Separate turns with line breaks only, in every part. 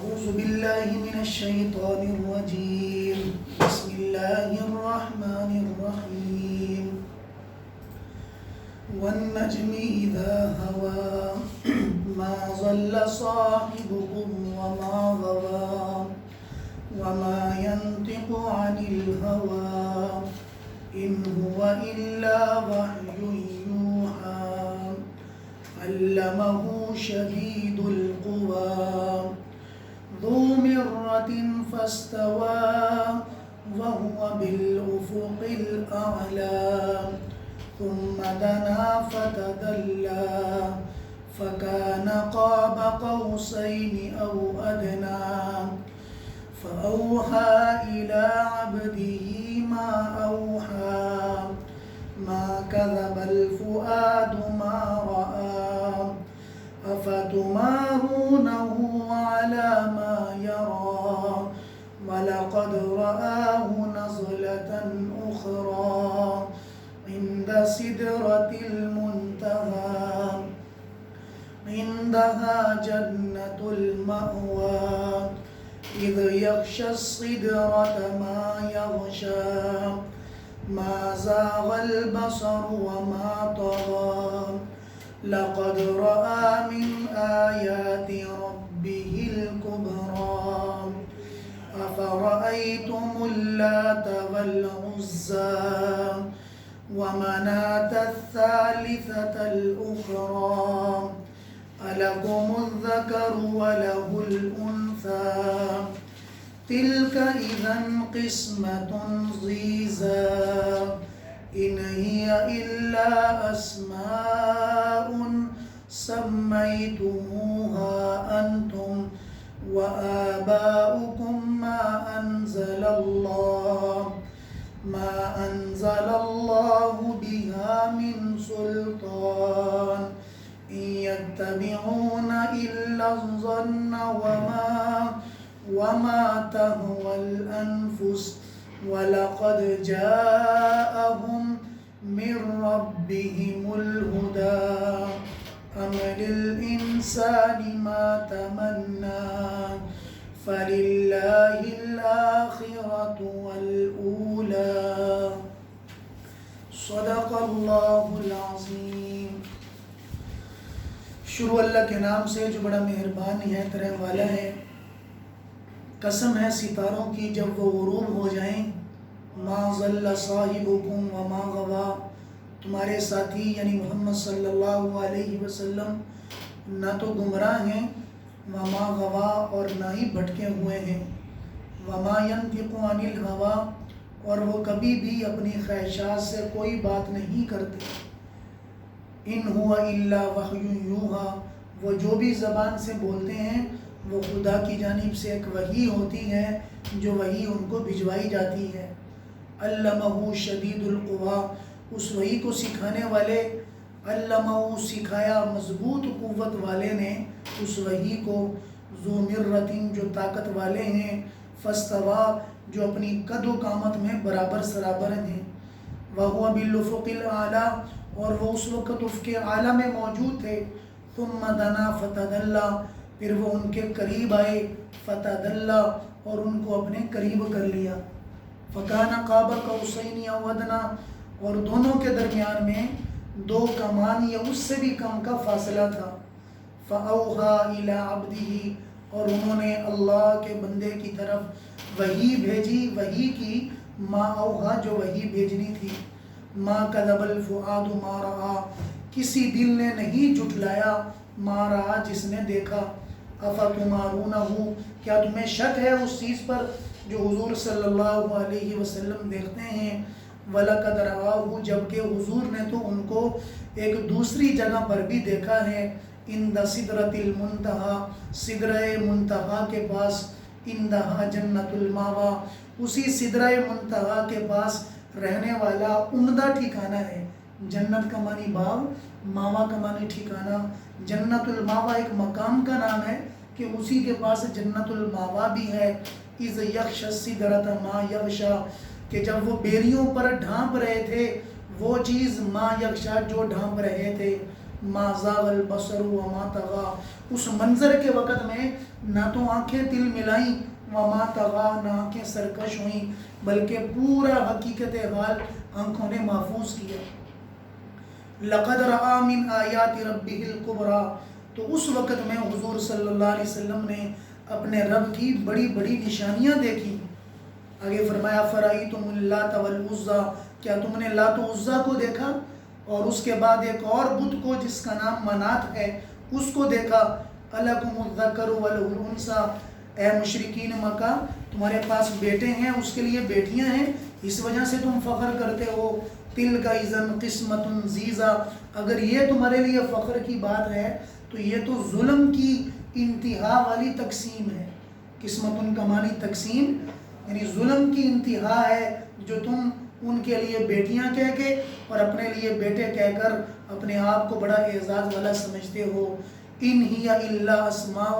أعوذ بالله من الشيطان الرجيم. بسم الله الرحمن الرحيم. والنجم إذا هوى ما ضل صاحبكم وما غوى وما ينطق عن الهوى إن هو إلا وحي يوحى علمه شديد القوى ذو مرة فاستوى وهو بالأفق الأعلى ثم دنا فتدلى فكان قاب قوسين أو أدنى فأوحى إلى عبده ما أوحى ما كذب الفؤاد ما رأى أفتمارونه على ما يرى ولقد رآه نزلة أخرى عند سدرة المنتهى عندها جنة المأوى إذ يغشى الصدرة ما يغشى ما زاغ البصر وما طغى لقد رأى من آيات ربه الكبرى أفرأيتم اللات والعزى ومناة الثالثة الأخرى ألكم الذكر وله الأنثى تلك إذا قسمة ضيزى إن هي إلا أسماء سميتموها أنتم وآباؤكم ما أنزل الله بها من سلطان إن يتبعون إلا الظن وما تهوى الأنفس ولقد جاءهم من ربهم الهدى أم للإنسان ما تمنى فلله الآخرة والأولى صدق اللہ العظیم. شروع اللہ کے نام سے جو بڑا مہربان نہایت رحم والا ہے. قسم ہے ستاروں کی جب وہ غروب ہو جائیں. ما ضل صاحبکم وما غوا، تمہارے ساتھی یعنی محمد صلی اللہ علیہ وسلم نہ تو گمراہ ہیں، وما غوا اور نہ ہی بھٹکے ہوئے ہیں. وما ينطق عن الهوى، اور وہ کبھی بھی اپنی خواہشات سے کوئی بات نہیں کرتے. ان هو الا وحی یوحی، وہ جو بھی زبان سے بولتے ہیں وہ خدا کی جانب سے ایک وحی ہوتی ہے جو وحی ان کو بھجوائی جاتی ہے. علمہ شدید القویٰ، اس وحی کو سکھانے والے، علمہ سکھایا مضبوط قوت والے نے اس وحی کو. ذو مرۃ، جو طاقت والے ہیں. فاستویٰ، جو اپنی قد و قامت میں برابر سرابر ہیں. وَهُوَ بِالْأُفُقِ الْأَعْلَىٰ، اور وہ اس وقت افق اعلیٰ میں موجود تھے. ثُمَّ دَنَا فَتَدَلَّىٰ، پھر وہ ان کے قریب آئے. فَتَدَلَّىٰ، اور ان کو اپنے قریب کر لیا. فَكَانَ قَابَ قَوْسَيْنِ أَوْ أَدْنَىٰ، اور دونوں کے درمیان میں 2 کمان یا اس سے بھی کم کا فاصلہ تھا. فَأَوْحَىٰ إِلَىٰ عَبْدِهِ، اور انہوں نے اللہ کے بندے کی طرف وحی بھیجی، وحی کی. ما اوحا، جو وحی بھیجنی تھی. ما کذب الفؤاد ما رآ، کسی دل نے نہیں جھٹلایا. ما رآ، جس نے دیکھا. افتمارونہ، کیا تمہیں شک ہے اس چیز پر جو حضور صلی اللہ علیہ وسلم دیکھتے ہیں. وَلَقَدْ رَآهُ، جبکہ حضور نے تو ان کو ایک دوسری جگہ پر بھی دیکھا ہے. عند سدرۃ المنتہیٰ، سدرہ منتہیٰ کے پاس. عندہا جنت الماوا، اسی سدرہ منتہیٰ کے پاس رہنے والا عمدہ ٹھکانہ ہے. جنت کا معنی باغ، ماوا کا معنی ٹھکانہ. جنت الماوا ایک مقام کا نام ہے کہ اسی کے پاس جنت الماوا بھی ہے. اذ یغشی السدرۃ ما یغشی، کہ جب وہ بیریوں پر ڈھانپ رہے تھے وہ چیز ما یغشی جو ڈھانپ رہے تھے. ما زاغ البصر وما طغی، اس منظر کے وقت میں نہ تو آنکھیں تل ملائیں، وما طغا، نہ آنکھیں سرکش ہوئیں، بلکہ پورا حقیقت حال آنکھوں نے محفوظ کیا۔ لقد رأى من آیات ربہ الکبریٰ، تو اس وقت میں حضور صلی اللہ علیہ وسلم نے اپنے رب کی بڑی بڑی نشانیاں دیکھی۔ آگے فرمایا فرأیتم اللات والعزیٰ، کیا تم نے لات و عزیٰ کو دیکھا؟ اور اس کے بعد ایک اور بت کو جس کا نام منات ہے اس کو دیکھا۔ الکم الذکر وله الانثیٰ، اے مشرکین مکہ، تمہارے پاس بیٹے ہیں، اس کے لیے بیٹیاں ہیں، اس وجہ سے تم فخر کرتے ہو۔ تلک اذا قسمۃ ضیزیٰ، اگر یہ تمہارے لیے فخر کی بات ہے تو یہ تو ظلم کی انتہا والی تقسیم ہے۔ قسمت کا معنی تقسیم، یعنی ظلم کی انتہا ہے جو تم ان کے لیے بیٹیاں کہہ کے اور اپنے لیے بیٹے کہہ کر اپنے آپ کو بڑا اعزاز والا سمجھتے ہو۔ ان ہی الا اسماء،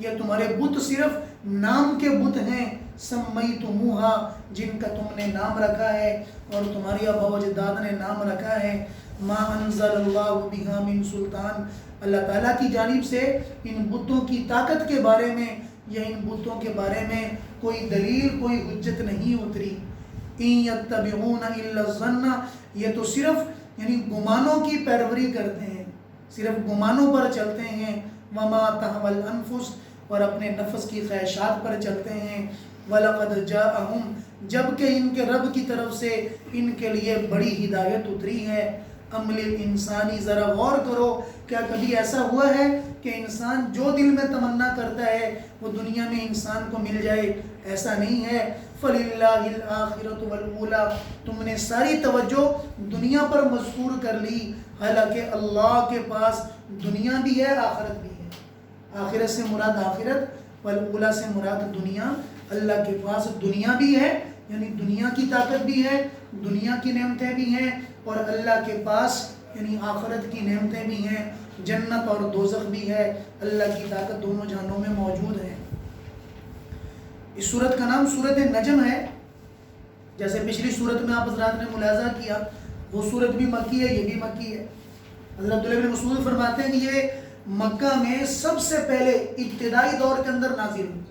یہ تمہارے بت صرف نام کے بت ہیں، سمیتموہا، جن کا تم نے نام رکھا ہے اور تمہاری آباء و اجداد نے نام رکھا ہے۔ ما انزل اللہ بہا من سلطان، اللہ تعالیٰ کی جانب سے ان بتوں کی طاقت کے بارے میں یا ان بتوں کے بارے میں کوئی دلیل، کوئی حجت نہیں اتری۔ ان یتبعون الا الظن، یہ تو صرف یعنی گمانوں کی پیروی کرتے ہیں، صرف گمانوں پر چلتے ہیں۔ وما تہوی الانفس، اور اپنے نفس کی خواہشات پر چلتے ہیں۔ وَلَقَدْ جَاءَهُمْ، جبکہ ان کے رب کی طرف سے ان کے لیے بڑی ہدایت اتری ہے۔ ام للانسانی، ذرا غور کرو، کیا کبھی ایسا ہوا ہے کہ انسان جو دل میں تمنا کرتا ہے وہ دنیا میں انسان کو مل جائے؟ ایسا نہیں ہے۔ فَلِلَّهِ الْآخِرَةُ وَالْأُولَىٰ، تم نے ساری توجہ دنیا پر مذکور کر لی، حالانکہ اللہ کے پاس دنیا بھی ہے، آخرت بھی ہے۔ آخرت سے مراد آخرت، والأولیٰ سے مراد دنیا۔ اللہ کے پاس دنیا بھی ہے، یعنی دنیا کی طاقت بھی ہے، دنیا کی نعمتیں بھی ہیں، اور اللہ کے پاس یعنی آخرت کی نعمتیں بھی ہیں، جنت اور دوزخ بھی ہے، اللہ کی طاقت دونوں جہانوں میں موجود ہے۔ اس سورت کا نام سورت نجم ہے۔ جیسے پچھلی سورت میں آپ حضرات نے ملاحظہ کیا، وہ سورت بھی مکی ہے، یہ بھی مکی ہے۔ حضرت عبداللہ بن مسعود فرماتے ہیں کہ یہ مکہ میں سب سے پہلے ابتدائی دور کے اندر نازل ہوئی،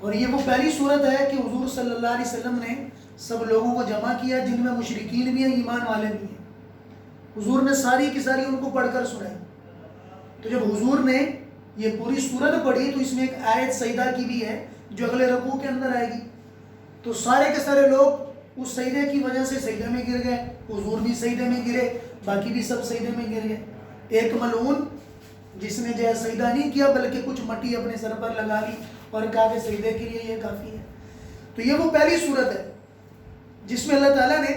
اور یہ وہ پہلی صورت ہے کہ حضور صلی اللہ علیہ وسلم نے سب لوگوں کو جمع کیا، جن میں مشرکین بھی ہیں، ایمان والے بھی ہیں۔ حضور نے ساری کی ساری ان کو پڑھ کر سنائی۔ تو جب حضور نے یہ پوری صورت پڑھی تو اس میں ایک آیت سجدہ کی بھی ہے جو اگلے رکوع کے اندر آئے گی، تو سارے کے سارے لوگ اس سجدے کی وجہ سے سجدے میں گر گئے، حضور بھی سجدے میں گرے، باقی بھی سب سجدے میں گر گئے۔ ایک ملعون جس نے جو ہے سجدہ نہیں کیا بلکہ کچھ مٹی اپنے سر پر لگا لی اور کہا کہ سجدے کے لیے یہ کافی ہے۔ تو یہ وہ پہلی صورت ہے جس میں اللہ تعالیٰ نے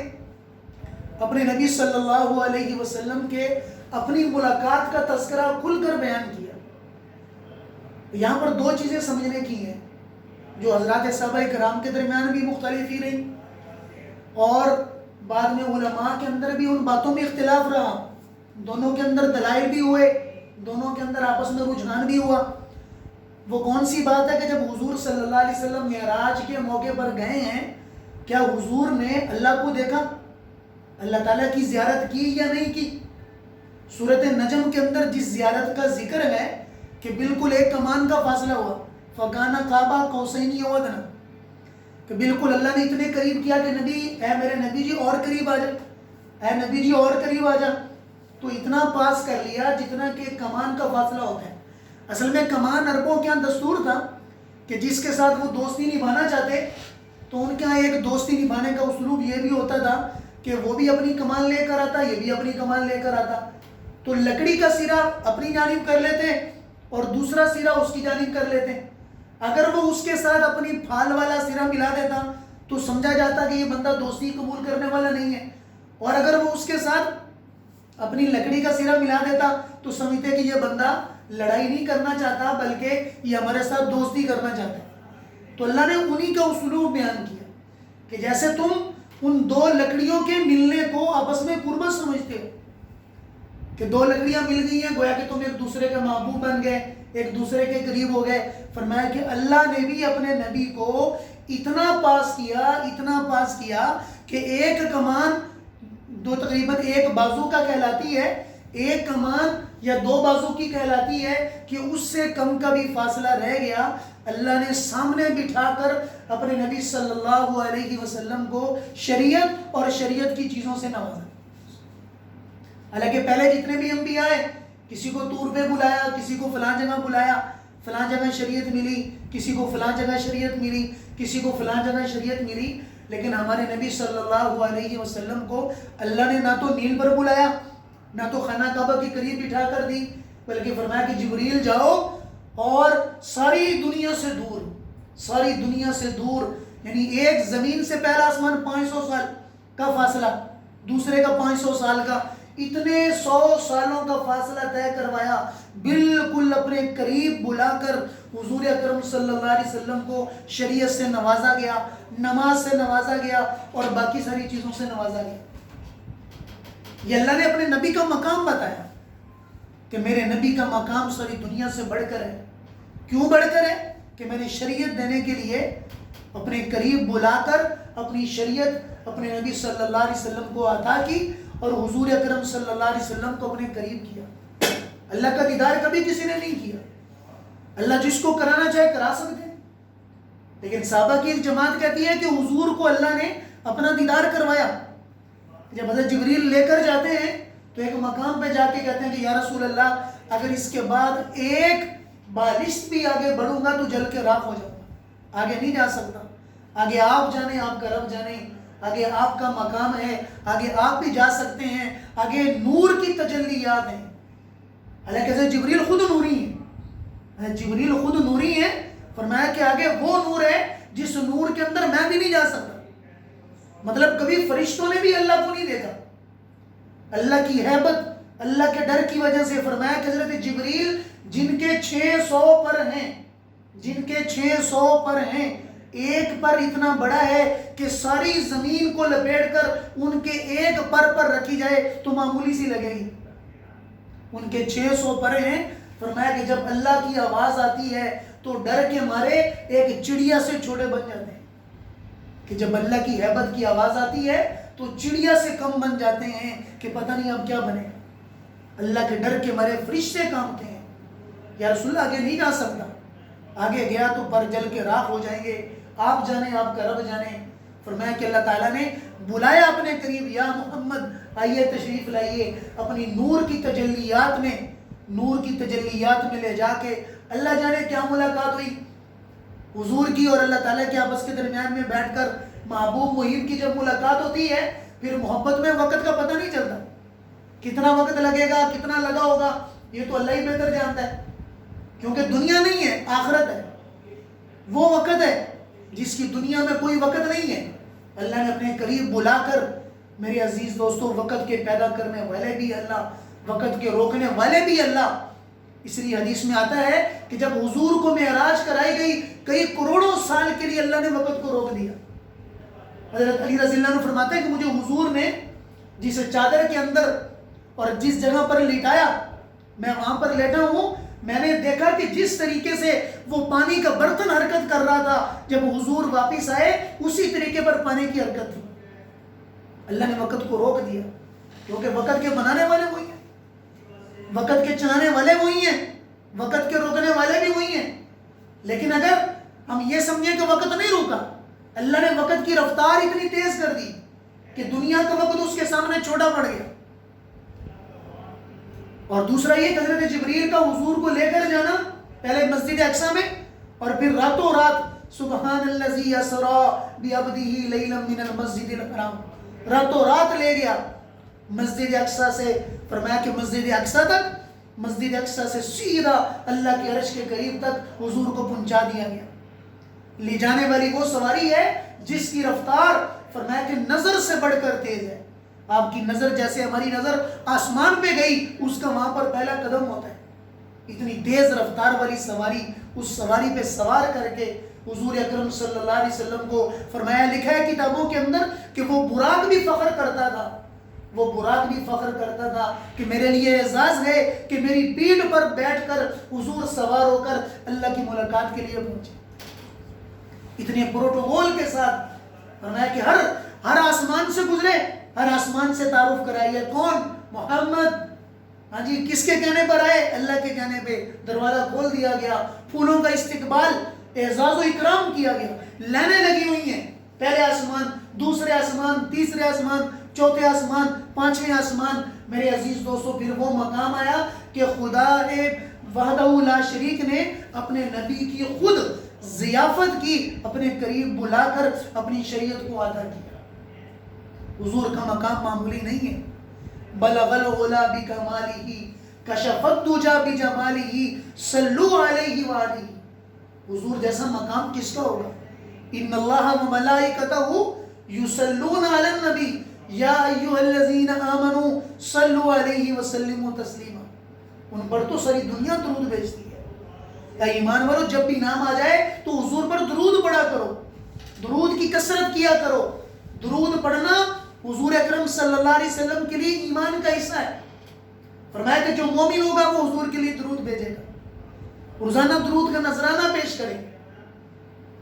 اپنے نبی صلی اللہ علیہ وسلم کے اپنی ملاقات کا تذکرہ کھل کر بیان کیا۔ یہاں پر دو چیزیں سمجھنے کی ہیں جو حضرات صحابہ کرام کے درمیان بھی مختلف ہی رہی، اور بعد میں علماء کے اندر بھی ان باتوں میں اختلاف رہا، دونوں کے اندر دلائل بھی ہوئے، دونوں کے اندر آپس میں رجحان بھی ہوا۔ وہ کون سی بات ہے کہ جب حضور صلی اللہ علیہ وسلم معراج کے موقع پر گئے ہیں، کیا حضور نے اللہ کو دیکھا، اللہ تعالیٰ کی زیارت کی یا نہیں کی؟ سورۃ نجم کے اندر جس زیارت کا ذکر ہے کہ بالکل ایک کمان کا فاصلہ ہوا، فَكَانَ قَابَ قَوْسَيْنِ أَوْ أَدْنَىٰ، کہ بالکل اللہ نے اتنے قریب کیا کہ نبی، اے میرے نبی جی اور قریب آ جا، اے نبی جی اور قریب آ جا، تو اتنا پاس کر لیا جتنا کہ کمان کا فاصلہ ہوتا ہے۔ اصل میں کمان عربوں کے یہاں دستور تھا کہ جس کے ساتھ وہ دوستی نبھانا چاہتے تو ان کے یہاں ایک دوستی نبھانے کا اسلوب یہ بھی ہوتا تھا کہ وہ بھی اپنی کمان لے کر آتا، یہ بھی اپنی کمان لے کر آتا، تو لکڑی کا سرا اپنی جانب کر لیتے اور دوسرا سرا اس کی جانب کر لیتے۔ اگر وہ اس کے ساتھ اپنی پھال والا سرا ملا دیتا تو سمجھا جاتا کہ یہ بندہ دوستی قبول کرنے والا نہیں ہے، اور اگر وہ اس کے ساتھ اپنی لکڑی کا سرا ملا دیتا تو سمجھتے کہ یہ بندہ لڑائی نہیں کرنا چاہتا بلکہ یہ ہمارے ساتھ دوستی کرنا چاہتا ہے۔ تو اللہ نے انہی کا اسلوب بیان کیا کہ جیسے تم ان دو لکڑیوں کے ملنے کو آپس میں قربت سمجھتے ہو، کہ دو لکڑیاں مل گئی ہیں، گویا کہ تم ایک دوسرے کے محبوب بن گئے، ایک دوسرے کے قریب ہو گئے۔ فرمایا کہ اللہ نے بھی اپنے نبی کو اتنا پاس کیا کہ ایک کمان دو تقریباً ایک بازو کا کہلاتی ہے، ایک کمان یا دو بازو کی کہلاتی ہے کہ اس سے کم کا بھی فاصلہ رہ گیا، اللہ نے سامنے بٹھا کر اپنے نبی صلی اللہ علیہ وسلم کو شریعت اور شریعت کی چیزوں سے نوازا۔ حالانکہ پہلے جتنے بھی انبیاء آئے، کسی کو طور پہ بلایا، کسی کو فلاں جگہ بلایا، فلاں جگہ شریعت ملی، کسی کو فلاں جگہ شریعت ملی، کسی کو فلاں جگہ شریعت ملی، لیکن ہمارے نبی صلی اللہ علیہ وسلم کو اللہ نے نہ تو نیل پر بلایا، نہ تو خانہ کعبہ کے قریب بٹھا کر دی، بلکہ فرمایا کہ جبریل جاؤ اور ساری دنیا سے دور، یعنی ایک زمین سے پہلا آسمان 500 سال کا فاصلہ، دوسرے کا 500 سال کا، اتنے 100 سالوں کا فاصلہ طے کروایا، بالکل اپنے قریب بلا کر حضور اکرم صلی اللہ علیہ وسلم کو شریعت سے نوازا گیا، نماز سے نوازا گیا اور باقی ساری چیزوں سے نوازا گیا۔ یہ اللہ نے اپنے نبی کا مقام بتایا کہ میرے نبی کا مقام ساری دنیا سے بڑھ کر ہے۔ کیوں بڑھ کر ہے؟ کہ میں نے شریعت دینے کے لیے اپنے قریب بلا کر اپنی شریعت اپنے نبی صلی اللہ علیہ وسلم کو عطا کی اور حضور اکرم صلی اللہ علیہ وسلم کو اپنے قریب کیا۔ اللہ کا دیدار کبھی کسی نے نہیں کیا، اللہ جس کو کرانا چاہے کرا سکتے ہیں، لیکن صحابہ کی ایک جماعت کہتی ہے کہ حضور کو اللہ نے اپنا دیدار کروایا۔ جب حضرت جبریل لے کر جاتے ہیں تو ایک مقام پہ جا کے کہتے ہیں کہ یا رسول اللہ اگر اس کے بعد ایک بالشت بھی آگے بڑھوں گا تو جل کے راکھ ہو جاؤں گا، آگے نہیں جا سکتا، آگے آپ جانیں، آپ کا رب جانیں، آگے آپ کا مقام ہے، آگے آپ بھی جا سکتے ہیں، آگے نور کی تجلیات ہیں۔ حالانکہ حضرت جبریل خود نوری ہیں، حضرت جبریل خود نوری ہیں، فرمایا کہ آگے وہ نور ہے جس نور کے اندر میں بھی نہیں جا سکتا۔ مطلب کبھی فرشتوں نے بھی اللہ کو نہیں دیکھا، اللہ کی ہیبت، اللہ کے ڈر کی وجہ سے فرمایا کہ حضرت جبریل جن کے 600 پر ہیں، جن کے 600 پر ہیں، ایک پر اتنا بڑا ہے کہ ساری زمین کو لپیٹ کر ان کے ایک پر رکھی جائے تو معمولی سی لگے گی، ان کے 600 پر ہیں۔ فرمایا کہ جب اللہ کی آواز آتی ہے تو ڈر کے مارے ایک چڑیا سے چھوٹے بن جاتے ہیں، کہ جب اللہ کی ہیبت کی آواز آتی ہے تو چڑیا سے کم بن جاتے ہیں کہ پتہ نہیں اب کیا بنے۔ اللہ کے ڈر کے مارے فرشتے کانپتے ہیں، یا رسول اللہ آگے نہیں جا سکتا، آگے گیا تو پر جل کے راکھ ہو جائیں گے، آپ جانیں، آپ کا رب جانے۔ فرمایا کہ اللہ تعالیٰ نے بلایا اپنے قریب، یا محمد آئیے تشریف لائیے، اپنی نور کی تجلیات میں لے جا کے اللہ جانے کیا ملاقات ہوئی حضور کی اور اللہ تعالیٰ کے آپس کے درمیان میں بیٹھ کر۔ محبوب محب کی جب ملاقات ہوتی ہے پھر محبت میں وقت کا پتہ نہیں چلتا، کتنا وقت لگے گا، کتنا لگا ہوگا، یہ تو اللہ ہی بہتر جانتا ہے، کیونکہ دنیا نہیں ہے، آخرت ہے، وہ وقت ہے جس کی دنیا میں کوئی وقت نہیں ہے۔ اللہ نے اپنے قریب بلا کر، میرے عزیز دوستو، وقت کے پیدا کرنے والے بھی اللہ، وقت کے روکنے والے بھی اللہ۔ اس لیے حدیث میں آتا ہے کہ جب حضور کو معراج کرائی گئی، کئی کروڑوں سال کے لیے اللہ نے وقت کو روک دیا۔ حضرت علی رضی اللہ عنہ فرماتے ہیں کہ مجھے حضور نے جس چادر کے اندر اور جس جگہ پر لٹایا، میں وہاں پر لیٹا ہوں، میں نے دیکھا کہ جس طریقے سے وہ پانی کا برتن حرکت کر رہا تھا، جب حضور واپس آئے اسی طریقے پر پانی کی حرکت تھی۔ اللہ نے وقت کو روک دیا، کیونکہ وقت کے بنانے والے وہی ہیں، وقت کے چلانے والے وہی ہیں، وقت کے روکنے والے بھی وہی ہیں۔ لیکن اگر ہم یہ سمجھیں کہ وقت نہیں روکا، اللہ نے وقت کی رفتار اتنی تیز کر دی کہ دنیا کا وقت اس کے سامنے چھوٹا پڑ گیا۔ اور دوسرا یہ کہ حضرت جبریل کا حضور کو لے کر جانا، پہلے مسجد اقصی میں اور پھر راتوں رات سبحان الذی اسری بعبدہ لیلا من المسجد الحرام، راتوں رات لے گیا مسجد اقصی سے۔ فرمایا کہ مسجد اقصی تک، مسجد اقصی سے سیدھا اللہ کے عرش کے قریب تک حضور کو پہنچا دیا گیا۔ لے جانے والی وہ سواری ہے جس کی رفتار فرمایا کہ نظر سے بڑھ کر تیز ہے۔ آپ کی نظر جیسے ہماری نظر آسمان پہ گئی، اس کا وہاں پر پہلا قدم ہوتا ہے۔ اتنی تیز رفتار والی سواری، اس سواری پہ سوار کر کے حضور اکرم صلی اللہ علیہ وسلم کو فرمایا، لکھا ہے کتابوں کے اندر کہ وہ براق بھی فخر کرتا تھا، وہ براق بھی فخر کرتا تھا کہ میرے لیے اعزاز ہے کہ میری پیٹھ پر بیٹھ کر حضور سوار ہو کر اللہ کی ملاقات کے لیے پہنچے۔ اتنے پروٹوکول کے ساتھ فرمایا کہ ہر آسمان سے گزرے، ہر آسمان سے تعارف کرائیے، کون؟ محمد، ہاں جی کس کے کہنے پر آئے؟ اللہ کے کہنے پہ دروازہ کھول دیا گیا، پھولوں کا استقبال، اعزاز و اکرام کیا گیا، لائنیں لگی ہوئی ہیں، پہلے آسمان، دوسرے آسمان، تیسرے آسمان، چوتھے آسمان، پانچویں آسمان۔ میرے عزیز دوستو پھر وہ مقام آیا کہ خدا وحدہ لا شریک نے اپنے نبی کی خود ضیافت کی، اپنے قریب بلا کر اپنی شریعت کو ادا کیا۔ حضور کا مقام معمولی نہیں ہے۔ بلغ العلا بکمالہ کشف الدجی بجمالہ صلوا علیہ وآلہ۔ حضور جیسا مقام کس کا ہوگا؟ ان اللہ و ملائکتہ یصلون علی النبی یا ایھا الذین آمنوا صلوا علیہ وسلموا تسلیما۔ ان پر تو ساری دنیا درود بھیجتی ہے۔ اے ایمان والو جب بھی نام آ جائے تو حضور پر درود پڑھا کرو، درود کی کثرت کیا کرو۔ درود پڑھنا حضور اکرم صلی اللہ علیہ وسلم کے لیے ایمان کا حصہ ہے۔ فرمایا کہ جو مومن ہوگا وہ حضور کے لیے درود بھیجے گا، روزانہ درود کا نذرانہ پیش کریں،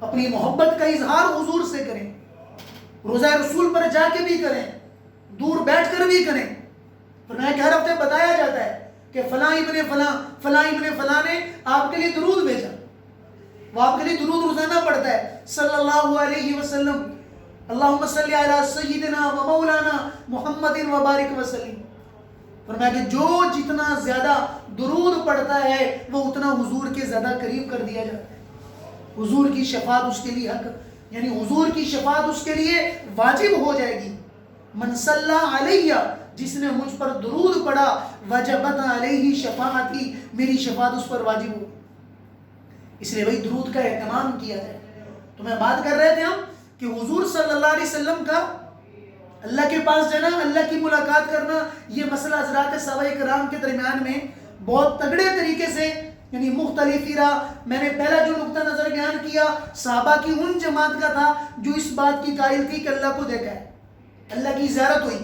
اپنی محبت کا اظہار حضور سے کریں، روزہ رسول پر جا کے بھی کریں، دور بیٹھ کر بھی کریں۔ فرمایا کہ ہر ہفتے بتایا جاتا ہے کہ فلاں ابن فلاں، فلاں ابن فلاں نے آپ کے لیے درود بھیجا، وہ آپ کے لیے درود روزانہ پڑھتا ہے صلی اللہ علیہ وسلم۔ اللہم صلی علی سیدنا و مولانا محمد و بارک وسلم۔ فرمایا کہ جو جتنا زیادہ درود پڑھتا ہے وہ اتنا حضور کے زیادہ قریب کر دیا جاتا ہے۔ حضور کی شفاعت اس کے لیے حق، یعنی حضور کی شفاعت اس کے لیے واجب ہو جائے گی۔ من صلی علیہ، جس نے مجھ پر درود پڑھا، وجبت علیہ شفاعتی، میری شفاعت اس پر واجب ہو۔ اس لیے وہی درود کا اہتمام کیا جائے۔ تو میں بات کر رہے تھے ہم کہ حضور صلی اللہ علیہ وسلم کا اللہ کے پاس جانا، اللہ کی ملاقات کرنا، یہ مسئلہ حضرات صحابہ کرام کے درمیان میں بہت تگڑے طریقے سے یعنی مختلف رہا۔ میں نے پہلا جو نقطہ نظر بیان کیا صحابہ کی ان جماعت کا تھا جو اس بات کی قائل تھی کہ اللہ کو دیکھا ہے، اللہ کی زیارت ہوئی،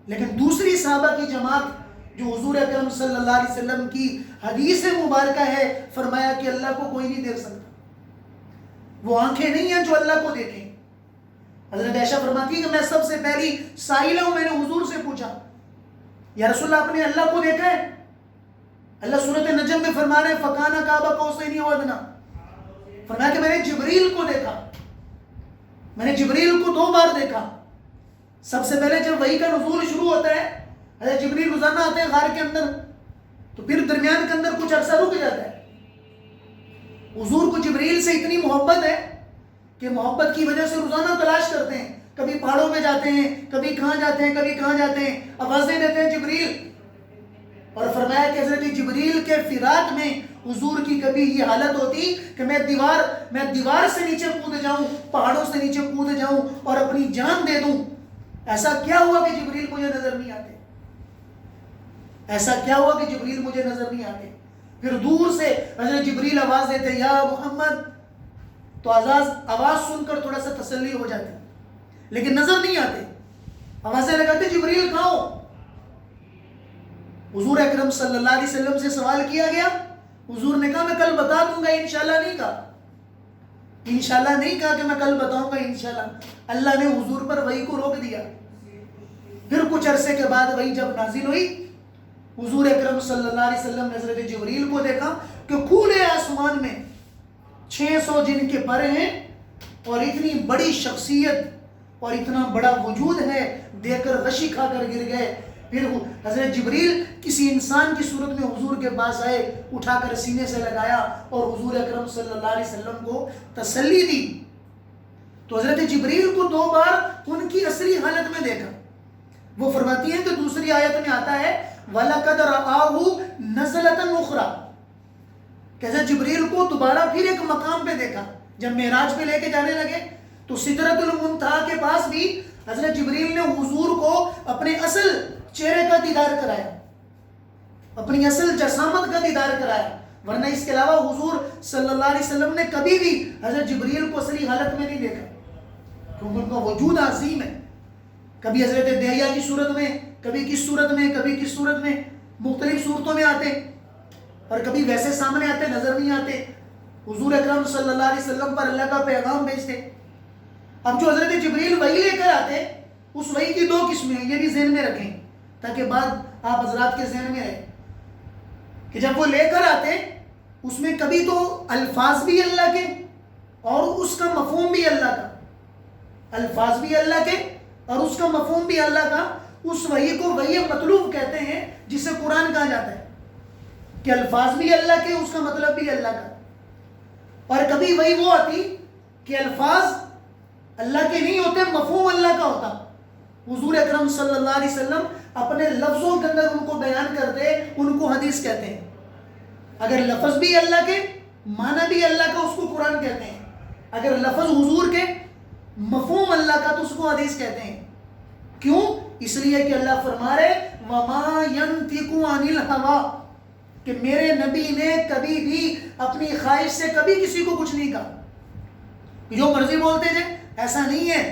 لیکن دوسری صحابہ کی جماعت جو حضور اکرم صلی اللہ علیہ وسلم کی حدیث مبارکہ ہے، فرمایا کہ اللہ کو کوئی نہیں دیکھ سکتا، وہ آنکھیں نہیں ہیں جو اللہ کو دیکھیں۔ حضرت عائشہ فرماتی ہے کہ میں سب سے پہلی سائلہ ہوں، میں نے حضور سے پوچھا یا رسول اللہ آپ نے اللہ کو دیکھا ہے؟ اللہ سورۃ نجم میں فرما رہے ہیں فَكَانَ قَابَ قَوْسَيْنِ أَوْ أَدْنَىٰ۔ فرمایا کہ میں نے جبریل کو دیکھا، میں نے جبریل کو 2 بار دیکھا۔ سب سے پہلے جب وحی کا نزول شروع ہوتا ہے، حضرت جبریل روزانہ آتے ہیں غار کے اندر، تو پھر درمیان کے اندر کچھ عرصہ رک جاتا ہے۔ حضور کو جبریل سے اتنی محبت ہے کہ محبت کی وجہ سے روزانہ تلاش کرتے ہیں، کبھی پہاڑوں میں جاتے ہیں، کبھی کہاں جاتے ہیں، کبھی کہاں جاتے ہیں، آوازیں دیتے ہیں جبریل۔ اور فرمایا کہ حضرت جبریل کے فراق میں حضور کی کبھی یہ حالت ہوتی کہ میں دیوار سے نیچے کود جاؤں، پہاڑوں سے نیچے کود جاؤں اور اپنی جان دے دوں۔ ایسا کیا ہوا کہ جبریل مجھے نظر نہیں آتے؟ ایسا کیا ہوا کہ جبریل مجھے نظر نہیں آتے؟ پھر دور سے حضرت جبریل آواز دیتے یا محمد، تو آواز سن کر تھوڑا سا تسلی ہو جاتی، لیکن نظر نہیں آتے۔ آوازیں لگاتے جبریل کہاں ہو؟ حضور اکرم صلی اللہ علیہ وسلم سے سوال کیا گیا، حضور نے کہا میں کل بتا دوں گا، انشاءاللہ نہیں کہا، انشاءاللہ نہیں کہا کہ میں کل بتاؤں گا انشاءاللہ۔ اللہ نے حضور پر وحی کو روک دیا۔ پھر کچھ عرصے کے بعد وحی جب نازل ہوئی، حضور اکرم صلی اللہ علیہ وسلم نے حضرت جبریل کو دیکھا کہ کھلے آسمان میں 600 جن کے پر ہیں اور اتنی بڑی شخصیت اور اتنا بڑا وجود ہے، دیکھ کر غشی کھا کر گر گئے۔ پھر حضرت جبریل کسی انسان کی صورت میں حضور کے پاس آئے، اٹھا کر سینے سے لگایا اور حضور اکرم صلی اللہ علیہ وسلم کو تسلی دی۔ تو حضرت جبریل کو 2 بار ان کی اصلی حالت میں دیکھا۔ وہ فرماتی ہیں کہ دوسری آیت میں آتا ہے وَلَقَدْ رَآهُ نَزْلَةً أُخْرَىٰ، کہ حضرت جبریل کو دوبارہ پھر ایک مقام پہ دیکھا۔ جب معراج پہ لے کے جانے لگے تو سدرۃ المنتہا کے پاس بھی حضرت جبریل نے حضور کو اپنے اصل چہرے کا دیدار کرایا، اپنی اصل جسامت کا دیدار کرایا، ورنہ اس کے علاوہ حضور صلی اللہ علیہ وسلم نے کبھی بھی حضرت جبریل کو اصلی حالت میں نہیں دیکھا، کیونکہ ان کا وجود عظیم ہے۔ کبھی حضرت دہیا کی صورت میں، کبھی کس صورت میں، کبھی کس صورت میں، مختلف صورتوں میں آتے، اور کبھی ویسے سامنے آتے، نظر نہیں آتے۔ حضور اکرم صلی اللہ علیہ وسلم پر اللہ کا پیغام بھیجتے۔ اب جو حضرت جبریل وحی لے کر آتے، اس وحی کی 2 قسمیں ہیں، یہ بھی ذہن میں رکھیں تاکہ بعد آپ حضرات کے ذہن میں رہے کہ جب وہ لے کر آتے اس میں کبھی تو الفاظ بھی اللہ کے اور اس کا مفہوم بھی اللہ کا، الفاظ بھی اللہ کے اور اس کا مفہوم بھی اللہ کا، اس وحی کو وحی مطلوب کہتے ہیں جسے قرآن کہا جاتا ہے کہ الفاظ بھی اللہ کے، اس کا مطلب بھی اللہ کا۔ اور کبھی وہی وہ آتی کہ الفاظ اللہ کے نہیں ہوتے، مفہوم اللہ کا ہوتا، حضور اکرم صلی اللہ علیہ وسلم اپنے لفظوں کے اندر ان کو بیان کرتے، ان کو حدیث کہتے ہیں۔ اگر لفظ بھی اللہ کے، معنی بھی اللہ کا، اس کو قرآن کہتے ہیں۔ اگر لفظ حضور کے، مفہوم اللہ کا، تو اس کو حدیث کہتے ہیں۔ کیوں؟ اس لیے کہ اللہ فرما رہے وَمَا يَنْتِقُ عَنِ الْهَوَىٰ، کہ میرے نبی نے کبھی بھی اپنی خواہش سے کبھی کسی کو کچھ نہیں کہا، جو مرضی بولتے تھے، ایسا نہیں ہے،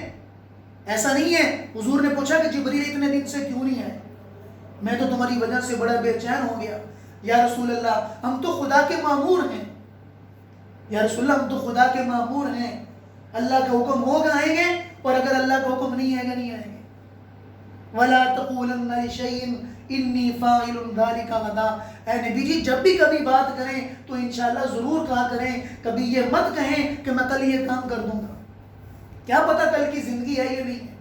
ایسا نہیں ہے۔ حضور نے پوچھا کہ جبریل اتنے دن سے کیوں نہیں آئے؟ میں تو تمہاری وجہ سے بڑا بے چین ہو گیا یا رسول اللہ، ہم تو خدا کے مامور ہیں، یا رسول اللہ ہم تو خدا کے مامور ہیں، اللہ کا حکم ہوگا آئیں گے، اور اگر اللہ کا حکم نہیں آئے گا نہیں آئیں گے۔ وَلَا تَقُولَنَّ لِشَيْءٍ إِنِّي فَاعِلٌ ذَلِكَ غَدًا، اے نبی جی جب بھی کبھی بات کریں تو انشاءاللہ ضرور کہا کریں، کبھی یہ مت کہیں کہ میں کل یہ کام کر دوں گا، کیا پتہ کل کی زندگی ہے یہ نہیں ہے۔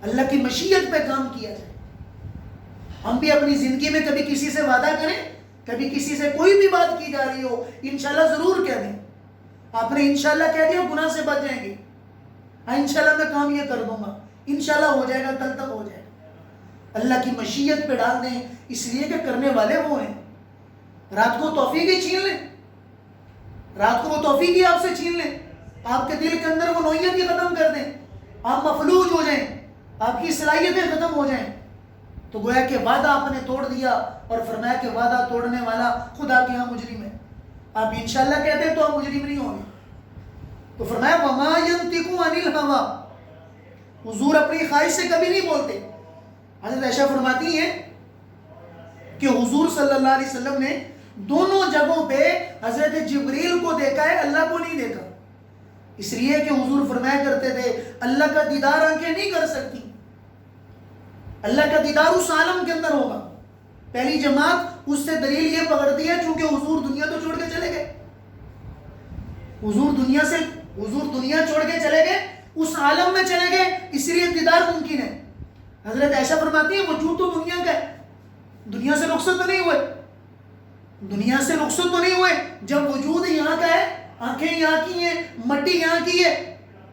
اللہ کی مشیت پہ کام کیا جائے۔ ہم بھی اپنی زندگی میں کبھی کسی سے وعدہ کریں، کبھی کسی سے کوئی بھی بات کی جا رہی ہو، انشاءاللہ ضرور کہہ دیں۔ آپ نے انشاءاللہ کہہ دیا گناہ سے بچ جائیں گے، ہاں انشاءاللہ میں کام یہ کر دوں گا، انشاءاللہ ہو جائے گا، کل تک ہو جائے گا۔ اللہ کی مشیت پہ ڈال دیں، اس لیے کہ کرنے والے وہ ہیں۔ رات کو توفیق ہی چھین لیں، رات کو وہ توفیق ہی آپ سے چھین لیں، آپ کے دل کے اندر وہ نوعیت ہی ختم کر دیں، آپ مفلوج ہو جائیں، آپ کی صلاحیتیں ختم ہو جائیں، تو گویا کہ وعدہ آپ نے توڑ دیا، اور فرمایا کہ وعدہ توڑنے والا خدا کے ہاں مجرم ہے۔ آپ انشاءاللہ کہتے ہیں تو آپ مجرم نہیں ہوں گے۔ تو فرمایا وَمَا يَنْتِقُ عَنِ الْهَوَىٰ، حضور اپنی خواہش سے کبھی نہیں بولتے۔ حضرت عائشہ فرماتی ہیں کہ حضور صلی اللہ علیہ وسلم نے دونوں جگہوں پہ حضرت جبریل کو دیکھا ہے، اللہ کو نہیں دیکھا، اس لیے کہ حضور فرمایا کرتے تھے اللہ کا دیدار آنکھیں نہیں کر سکتی، اللہ کا دیدار اس عالم کے اندر ہوگا۔ پہلی جماعت اس سے دلیل یہ پکڑتی ہے چونکہ حضور دنیا تو چھوڑ کے چلے گئے، حضور دنیا چھوڑ کے چلے گئے، اس عالم میں چلے گئے، اس لیے دیدار ممکن ہے۔ حضرت عائشہ فرماتی ہے وجود تو دنیا کا ہے، دنیا سے رخصت تو نہیں ہوئے، دنیا سے رخصت تو نہیں ہوئے، جب وجود یہاں کا ہے، آنکھیں یہاں کی ہیں، مٹی یہاں کی ہے،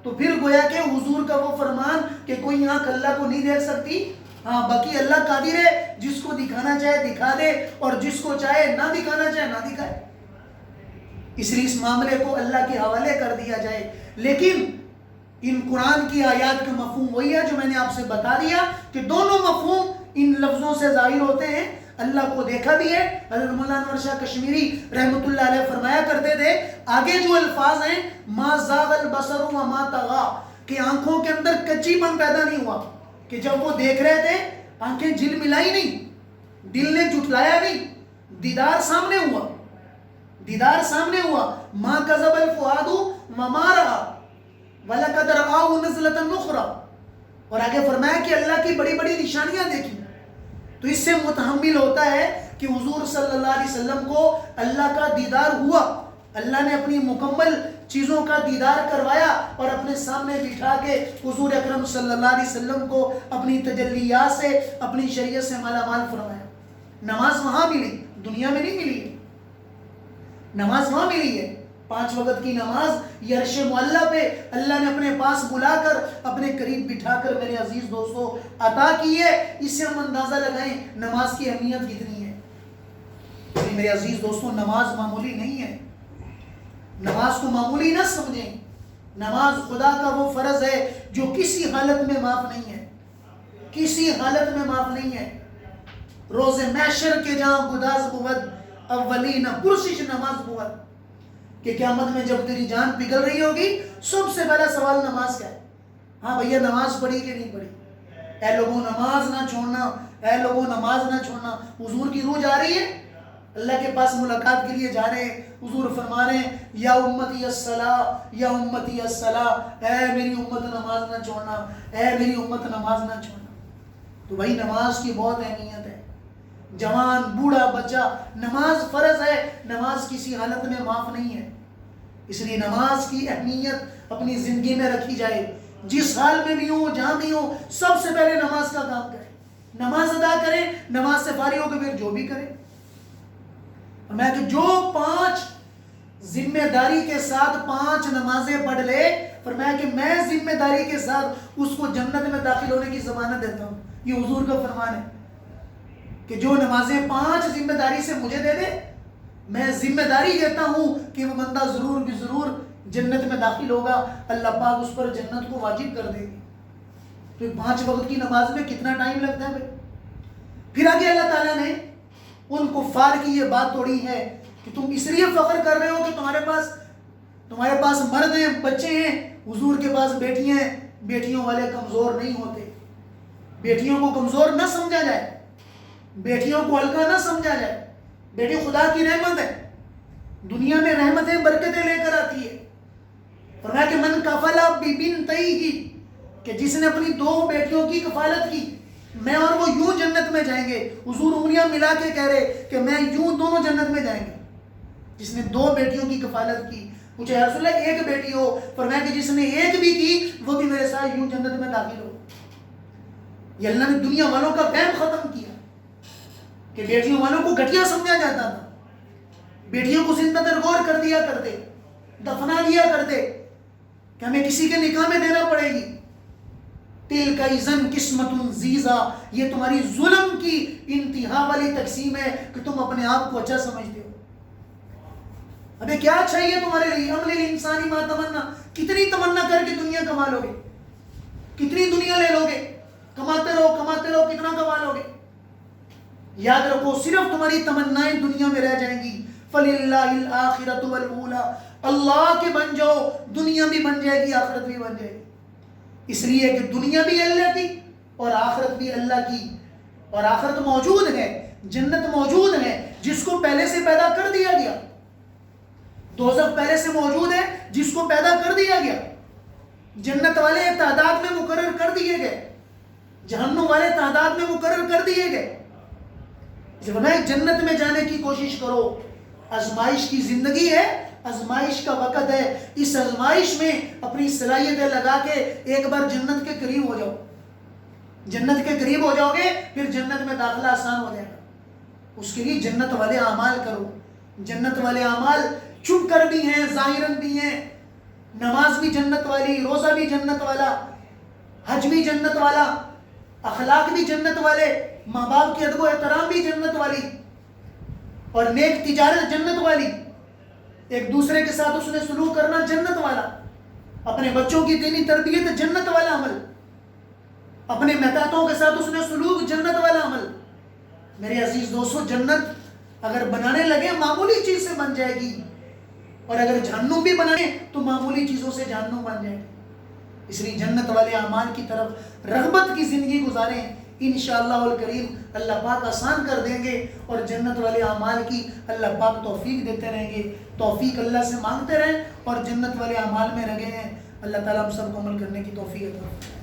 تو پھر گویا کہ حضور کا وہ فرمان کہ کوئی آنکھ اللہ کو نہیں دیکھ سکتی، ہاں باقی اللہ قادر ہے، جس کو دکھانا چاہے دکھا دے، اور جس کو چاہے نہ دکھانا چاہے نہ دکھائے، اس لیے اس معاملے کو اللہ کے حوالے کر دیا جائے۔ لیکن ان قرآن کی آیات کا مفہوم وہی ہے جو میں نے آپ سے بتا دیا کہ دونوں مفہوم ان لفظوں سے ظاہر ہوتے ہیں۔ اللہ کو دیکھا بھی ہے، حضرت مولانا انور شاہ کشمیری رحمۃ اللہ علیہ فرمایا کرتے تھے آگے جو الفاظ ہیں ما زاغ البصر وما طغى، کہ آنکھوں کے اندر کچی پن پیدا نہیں ہوا، کہ جب وہ دیکھ رہے تھے آنکھیں جل ملائی نہیں، دل نے جھٹلایا نہیں، دیدار سامنے ہوا، دیدار سامنے ہوا۔ ما کذب الفؤاد وما رأى وَلَقَدْ رَآهُ نَزْلَةً أُخْرَىٰ، اور آگے فرمایا کہ اللہ کی بڑی بڑی نشانیاں دیکھی، تو اس سے متحمل ہوتا ہے کہ حضور صلی اللہ علیہ وسلم کو اللہ کا دیدار ہوا، اللہ نے اپنی مکمل چیزوں کا دیدار کروایا اور اپنے سامنے بٹھا کے حضور اکرم صلی اللہ علیہ وسلم کو اپنی تجلیات سے، اپنی شریعت سے مالا مال فرمایا۔ نماز وہاں ملی، دنیا میں نہیں ملی ہے، نماز وہاں ملی ہے، 5 وقت کی نماز یہ عرش معلیٰ پہ اللہ نے اپنے پاس بلا کر اپنے قریب بٹھا کر میرے عزیز دوستوں عطا کی ہے۔ اس سے ہم اندازہ لگائیں نماز کی اہمیت کتنی ہے۔ میرے عزیز دوستوں نماز معمولی نہیں ہے، نماز کو معمولی نہ سمجھیں، نماز خدا کا وہ فرض ہے جو کسی حالت میں معاف نہیں ہے، کسی حالت میں معاف نہیں ہے۔ روز محشر کے جہاں گداز بود اولین پرسش نماز بود، کہ قیامت میں جب تیری جان پگھل رہی ہوگی سب سے پہلا سوال نماز کا ہے، ہاں بھیا نماز پڑھی کہ نہیں پڑھی؟ اے لوگوں نماز نہ چھوڑنا، اے لوگوں نماز نہ چھوڑنا۔ حضور کی روح جا رہی ہے، اللہ کے پاس ملاقات کے لیے جا رہے ہیں، حضور فرما رہے ہیں یا امتی الصلاۃ یا امتی الصلاۃ، اے میری امت نماز نہ چھوڑنا، اے میری امت نماز نہ چھوڑنا۔ تو بھائی نماز کی بہت اہمیت ہے، جوان بوڑھا بچہ، نماز فرض ہے، نماز کسی حالت میں معاف نہیں ہے. اس لیے نماز کی اہمیت اپنی زندگی میں رکھی جائے. جس حال میں بھی ہو، جہاں بھی ہو، سب سے پہلے نماز کا کام کریں، نماز ادا کریں. نماز سے فارغ ہو کے پھر جو بھی کریں. میں کہ جو 5 ذمہ داری کے ساتھ 5 نمازیں پڑھ لے، فرمایا کہ میں ذمہ داری کے ساتھ اس کو جنت میں داخل ہونے کی ضمانت دیتا ہوں. یہ حضور کا فرمان ہے کہ جو نمازیں 5 ذمہ داری سے مجھے دے دے، میں ذمہ داری دیتا ہوں کہ وہ بندہ ضرور بھی ضرور جنت میں داخل ہوگا. اللہ پاک اس پر جنت کو واجب کر دے گی. تو 5 وقت کی نماز میں کتنا ٹائم لگتا ہے بھائی. پھر آگے اللہ تعالیٰ نے ان کفار کی یہ بات توڑی ہے کہ تم اس لیے فخر کر رہے ہو کہ تمہارے پاس مرد ہیں، بچے ہیں. حضور کے پاس بیٹیاں ہیں. بیٹیوں والے کمزور نہیں ہوتے. بیٹیوں کو کمزور نہ سمجھا جائے، بیٹیوں کو ہلکا نہ سمجھا جائے. بیٹی خدا کی رحمت ہے، دنیا میں رحمتیں برکتیں لے کر آتی ہے. فرمایا کہ من کفلا ببنتیہ، کہ جس نے اپنی 2 بیٹیوں کی کفالت کی، میں اور وہ یوں جنت میں جائیں گے. حضور انگلیاں ملا کے کہہ رہے کہ میں یوں دونوں جنت میں جائیں گے. جس نے 2 بیٹیوں کی کفالت کی. پوچھا یا رسول اللہ 1 بیٹی ہو؟ فرمایا کہ جس نے 1 بھی کی وہ بھی میرے ساتھ یوں جنت میں داخل ہو. یہ اللہ نے دنیا والوں کا وہم ختم کیا کہ بیٹیوں والوں کو گھٹیا سمجھا جاتا تھا. بیٹیوں کو زندہ درگور کر دیا کرتے، دفنا دیا کرتے کہ ہمیں کسی کے نکاح میں دینا پڑے گی. تِلْكَ اِذًا قِسْمَةٌ ضِیزَا، یہ تمہاری ظلم کی انتہا والی تقسیم ہے کہ تم اپنے آپ کو اچھا سمجھتے ہو. ابھی کیا چاہیے تمہارے لیے؟ عمل انسانی ما تمنا، کتنی تمنا کر کے دنیا کما لو گے؟ کتنی دنیا لے لو گے؟ کماتے رہو، کتنا کما لو گے؟ یاد رکھو صرف تمہاری تمنائیں دنیا میں رہ جائیں گی. فَلِلَّهِ الْآخِرَةُ وَالْأُولَى، اللہ کے بن جاؤ، دنیا بھی بن جائے گی، آخرت بھی بن جائے گی. اس لیے کہ دنیا بھی اللہ کی اور آخرت بھی اللہ کی. اور آخرت موجود ہے، جنت موجود ہے، جس کو پہلے سے پیدا کر دیا گیا. دوزخ پہلے سے موجود ہے، جس کو پیدا کر دیا گیا. جنت والے تعداد میں مقرر کر دیے گئے، جہنم والے تعداد میں مقرر کر دیے گئے. جنت میں جانے کی کوشش کرو. آزمائش کی زندگی ہے، آزمائش کا وقت ہے. اس آزمائش میں اپنی صلاحیتیں لگا کے ایک بار جنت کے قریب ہو جاؤ. جنت کے قریب ہو جاؤ گے پھر جنت میں داخلہ آسان ہو جائے گا. اس کے لیے جنت والے اعمال کرو. جنت والے اعمال چھپ کر بھی ہیں، ظاہراً بھی ہیں. نماز بھی جنت والی، روزہ بھی جنت والا، حج بھی جنت والا، اخلاق بھی جنت والے، ماں باپ کی ادب و احترام بھی جنت والی، اور نیک تجارت جنت والی. ایک دوسرے کے ساتھ اس نے سلوک کرنا جنت والا. اپنے بچوں کی دینی تربیت جنت والا عمل. اپنے محتاطوں کے ساتھ اس نے سلوک جنت والا عمل. میرے عزیز دوستو، جنت اگر بنانے لگے معمولی چیز سے بن جائے گی، اور اگر جہنم بھی بنائیں تو معمولی چیزوں سے جہنم بن جائے گی. اس لیے جنت والے اعمال کی طرف رغبت کی زندگی گزاریں. انشاءاللہ الکریم اللہ پاک آسان کر دیں گے، اور جنت والے اعمال کی اللہ پاک توفیق دیتے رہیں گے. توفیق اللہ سے مانگتے رہیں اور جنت والے اعمال میں لگے ہیں. اللہ تعالیٰ ہم سب کو عمل کرنے کی توفیق عطا فرمائے.